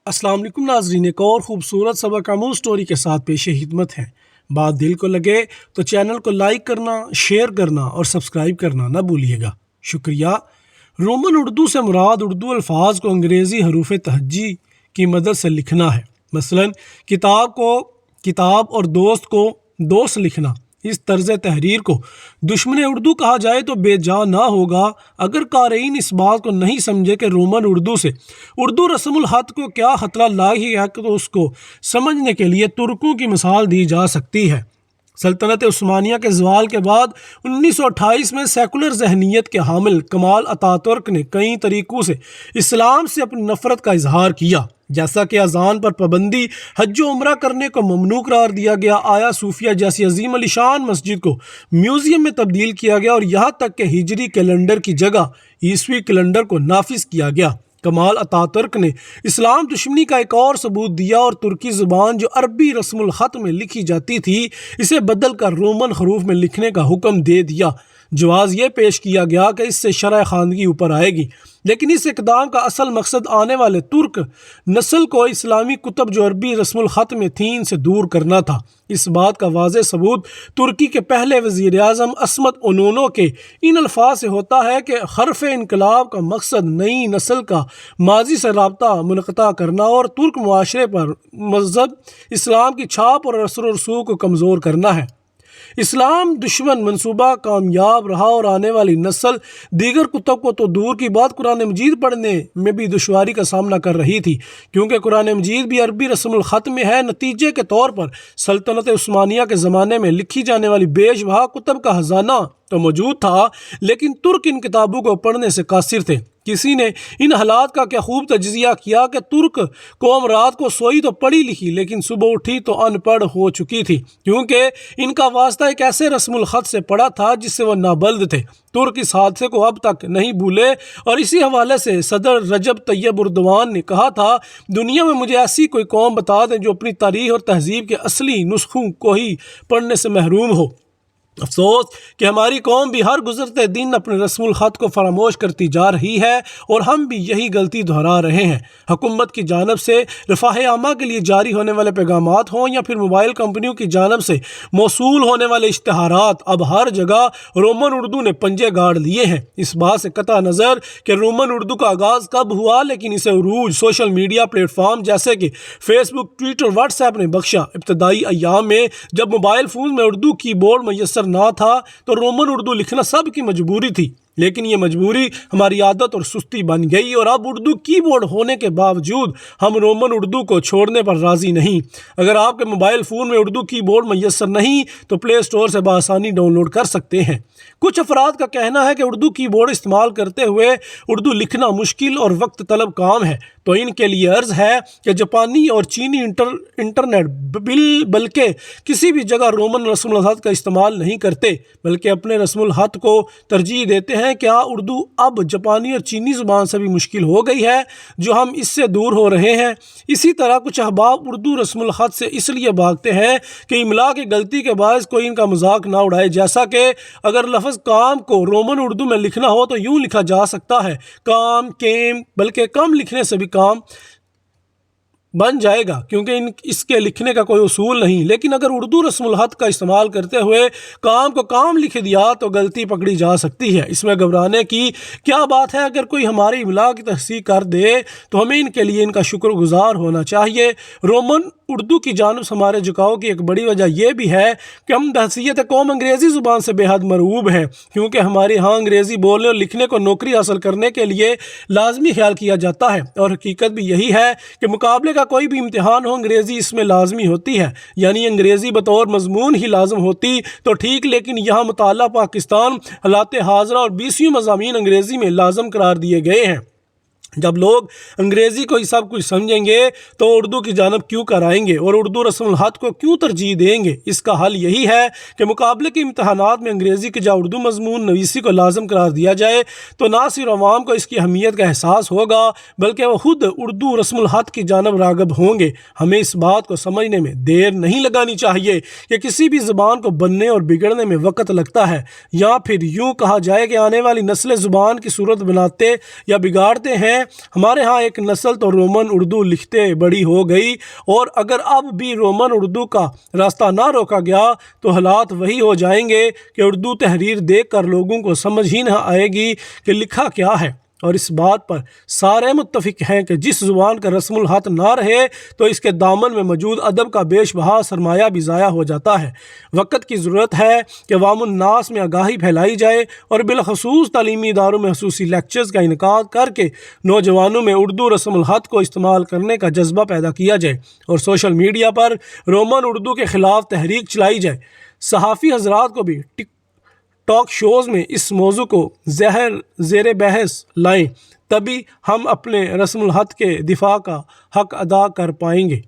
अस्सलाम वालेकुम नाजरीन, एक और ख़ूबसूरत सबक आमूज़ स्टोरी के साथ पेश खिदमत है। बात दिल को लगे तो चैनल को लाइक करना, शेयर करना और सब्सक्राइब करना ना भूलिएगा। शुक्रिया। रोमन उर्दू से मुराद उर्दू अल्फाज को अंग्रेज़ी हरूफ तहज्जी की मदद से लिखना है। मसलन किताब को किताब और दोस्त को दोस्त लिखना। इस तर्ज तहरीर को दुश्मन उर्दू कहा जाए तो बेजा ना होगा अगर क़ारीन इस बात को नहीं समझे कि रोमन उर्दू से उर्दू रस्मुल ख़त को क्या ख़तरा लाहिक है, तो उसको समझने के लिए तुर्कों की मिसाल दी जा सकती है। सल्तनत उस्मानिया के ज़वाल के बाद 1928 में सेकुलर जहनीत के हामिल कमाल अतातुर्क ने कई तरीक़ों से इस्लाम से अपनी नफ़रत का इजहार किया, जैसा कि अजान पर पाबंदी, हज उम्रा करने को ममनू करार दिया गया, आया सूफिया जैसी अजीम अलीशान मस्जिद को म्यूज़ियम में तब्दील किया गया और यहाँ तक कि हिजरी कैलेंडर की जगह ईसवी कैलेंडर को नाफिज किया गया। कमाल अतातुर्क ने इस्लाम दुश्मनी का एक और सबूत दिया और तुर्की ज़ुबान जो अरबी रस्मुल ख़त में लिखी जाती थी इसे बदल कर रोमन हरूफ में लिखने का हुक्म दे दिया। जवाज़ ये पेश किया गया कि इससे शरअ ख़ानगी ऊपर आएगी, लेकिन इस इक़दाम का असल मकसद आने वाले तुर्क नस्ल को इस्लामी कुतब जो अरबी रस्मुल ख़त में थी इनसे दूर करना था। इस बात का वाज़ेह सबूत तुर्की के पहले वज़ीर आज़म अस्मत ओनोनो के इन अल्फाज से होता है कि हर्फ़ इनकलाब का मकसद नई नस्ल का माजी से रब्ता मुनक़ता करना और तुर्क मुआशरे पर मज़हब इस्लाम की छाप और असर रसूख को कमज़ोर करना है। इस्लाम दुश्मन मंसूबा कामयाब रहा और आने वाली नस्ल दीगर कुतुब को तो दूर की बात कुरान मजीद पढ़ने में भी दुश्वारी का सामना कर रही थी, क्योंकि कुरान मजीद भी अरबी रस्मुल ख़त में है। नतीजे के तौर पर सल्तनत उस्मानिया के ज़माने में लिखी जाने वाली बेशबहा कुतुब का ख़जाना तो मौजूद था, लेकिन तुर्क इन किताबों को पढ़ने से कासिर थे। किसी ने इन हालात का क्या खूब तज्ज़िया किया कि तुर्क कौम रात को सोई तो पढ़ी लिखी, लेकिन सुबह उठी तो अनपढ़ हो चुकी थी, क्योंकि इनका वास्ता एक ऐसे रस्मुल ख़त से पड़ा था जिससे वह नाबल्द थे। तुर्क इस हादसे को अब तक नहीं भूले और इसी हवाले से सदर रजब तैयब उर्दवान ने कहा था, दुनिया में मुझे ऐसी कोई कौम बता दें जो अपनी तारीख़ और तहज़ीब के असली नुस्खों को ही पढ़ने से महरूम हो। अफसोस कि हमारी कौम भी हर गुज़रते दिन अपने रस्मुल ख़त को फरामोश करती जा रही है और हम भी यही गलती दोहरा रहे हैं। हुकूमत की जानब से रफ़ाह आमा के लिए जारी होने वाले पैगामात हों या फिर मोबाइल कंपनियों की जानब से मौसूल होने वाले इश्तहारात, अब हर जगह रोमन उर्दू ने पंजे गाड़ लिए हैं। इस बात से कता नज़र कि रोमन उर्दू का आगाज़ कब हुआ, लेकिन इसे उरूज सोशल मीडिया प्लेटफार्म जैसे कि फेसबुक, ट्विटर, व्हाट्सएप ने बख्शा। इब्तदाई अय्याम में जब मोबाइल फ़ोन में उर्दू कीबोर्ड मैसर ना था तो रोमन उर्दू लिखना सब की मजबूरी थी, लेकिन ये मजबूरी हमारी आदत और सुस्ती बन गई और अब उर्दू कीबोर्ड होने के बावजूद हम रोमन उर्दू को छोड़ने पर राज़ी नहीं। अगर आपके मोबाइल फ़ोन में उर्दू कीबोर्ड मैसर नहीं तो प्ले स्टोर से बआसानी डाउनलोड कर सकते हैं। कुछ अफराद का कहना है कि उर्दू कीबोर्ड इस्तेमाल करते हुए उर्दू लिखना मुश्किल और वक्त तलब काम है, तो इनके लिए अर्ज़ है कि जापानी और चीनी इंटरनेट बल्कि किसी भी जगह रोमन रस्मुल ख़त का इस्तेमाल नहीं करते, बल्कि अपने रस्मुल ख़त को तरजीह देते हैं। क्या उर्दू अब जापानी और चीनी ज़ुबान से भी मुश्किल हो गई है जो हम इससे दूर हो रहे हैं? इसी तरह कुछ अहबाब उर्दू रस्मुल ख़त से इसलिए भागते हैं कि इमला की गलती के बायस कोई इनका मजाक ना उड़ाए, जैसा कि अगर लफ्ज़ काम को रोमन उर्दू में लिखना हो तो यूँ लिखा जा सकता है काम केम, बल्कि कम लिखने से भी काम बन जाएगा, क्योंकि इसके लिखने का कोई उसूल नहीं। लेकिन अगर उर्दू रस्मुल ख़त का इस्तेमाल करते हुए काम को काम लिख दिया तो गलती पकड़ी जा सकती है। इसमें घबराने की क्या बात है? अगर कोई हमारी इमला की तहसीक कर दे तो हमें इनके लिए इनका शुक्रगुजार होना चाहिए। रोमन उर्दू की जानब से हमारे झुकाव की एक बड़ी वजह यह भी है कि हम हैसियत कौम अंग्रेज़ी ज़ुबान से बेहद मरऊब हैं, क्योंकि हमारे यहाँ अंग्रेज़ी बोलने और लिखने को नौकरी हासिल करने के लिए लाजमी ख्याल किया जाता है, और हकीकत भी यही है कि मुकाबले का कोई भी इम्तिहान हो अंग्रेज़ी इसमें लाजमी होती है, यानी अंग्रेज़ी बतौर मजमून ही लाजम होती तो ठीक, लेकिन यहाँ मुताला पाकिस्तान हालात हाज़रा और 20वीं मज़ामीन अंग्रेज़ी में लाजम करार दिए गए हैं। जब लोग अंग्रेज़ी को ही सब कुछ समझेंगे तो उर्दू की जानब क्यों कराएंगे और उर्दू रस्मुल ख़त को क्यों तरजीह देंगे? इसका हल यही है कि मुकाबले के इम्तहानात में अंग्रेज़ी की जगह उर्दू मजमून नवीसी को लाजम करार दिया जाए, तो ना सिर्फ अवाम को इसकी अहमियत का एहसास होगा बल्कि वह खुद उर्दू रस्मुल ख़त की जानब राग़िब होंगे। हमें इस बात को समझने में देर नहीं लगानी चाहिए कि किसी भी ज़ुबान को बनने और बिगड़ने में वक़्त लगता है, या फिर यूँ कहा जाए कि आने वाली नस्लें ज़ुबान की सूरत बनाते या बिगाड़ते हैं ہمارے ہاں ایک نسل تو رومن اردو لکھتے بڑی ہو گئی، اور اگر اب بھی رومن اردو کا راستہ نہ روکا گیا تو حالات وہی ہو جائیں گے کہ اردو تحریر دیکھ کر لوگوں کو سمجھ ہی نہ آئے گی کہ لکھا کیا ہے۔ اور اس بات پر سارے متفق ہیں کہ جس زبان کا رسم الخط نہ رہے تو اس کے دامن میں موجود ادب کا بیش بہا سرمایہ بھی ضائع ہو جاتا ہے۔ وقت کی ضرورت ہے کہ عوام الناس میں آگاہی پھیلائی جائے اور بالخصوص تعلیمی اداروں میں خصوصی لیکچرز کا انعقاد کر کے نوجوانوں میں اردو رسم الخط کو استعمال کرنے کا جذبہ پیدا کیا جائے اور سوشل میڈیا پر رومن اردو کے خلاف تحریک چلائی جائے۔ صحافی حضرات کو بھی ٹاک شوز میں اس موضوع کو زیر بحث لائیں، تبھی ہم اپنے رسم الخط کے دفاع کا حق ادا کر پائیں گے۔